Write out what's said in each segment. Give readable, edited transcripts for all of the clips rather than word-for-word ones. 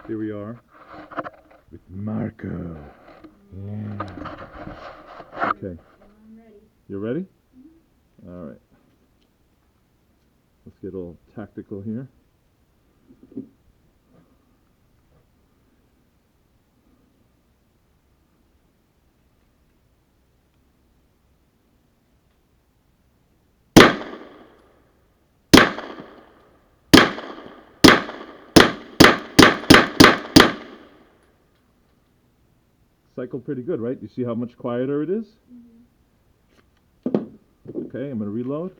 Here we are with Marco. Yeah. Okay. I'm ready. You ready? All right. Let's get a little tactical here. Cycled pretty good, right? You see how much quieter it is? Okay, I'm going to reload.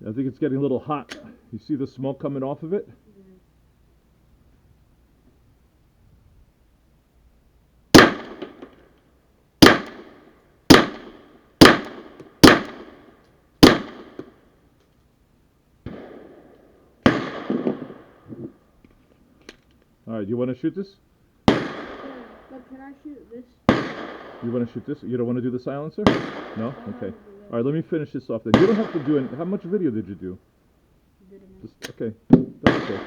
I think it's getting a little hot. You see the smoke coming off of it? All right, you want to shoot this? Yeah, but can I shoot this? You want to shoot this? You don't want to do the silencer? No? I Okay. wanna do All right, let me finish this off then. You don't have to do it. How much video did you do? Good enough. Just, okay. That's okay.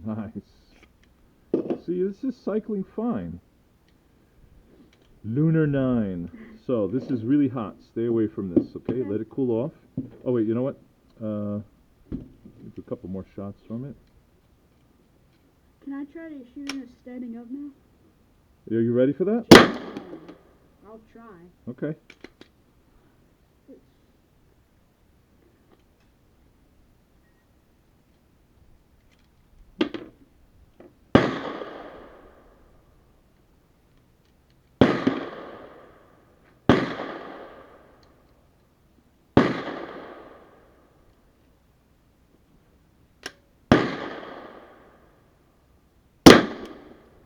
Nice. See, this is cycling fine. Lunar 9. So, this is really hot. Stay away from this, okay? Let it cool off. Oh, wait, you know what? Do a couple more shots from it. Can I try to shoot it standing up now? Are you ready for that? I'll try. Okay.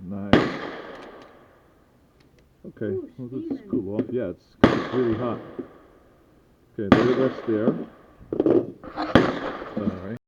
Nice. Okay, Ooh, well, let's steaming. cool off. Yeah, it's really hot. Okay, let it rest there.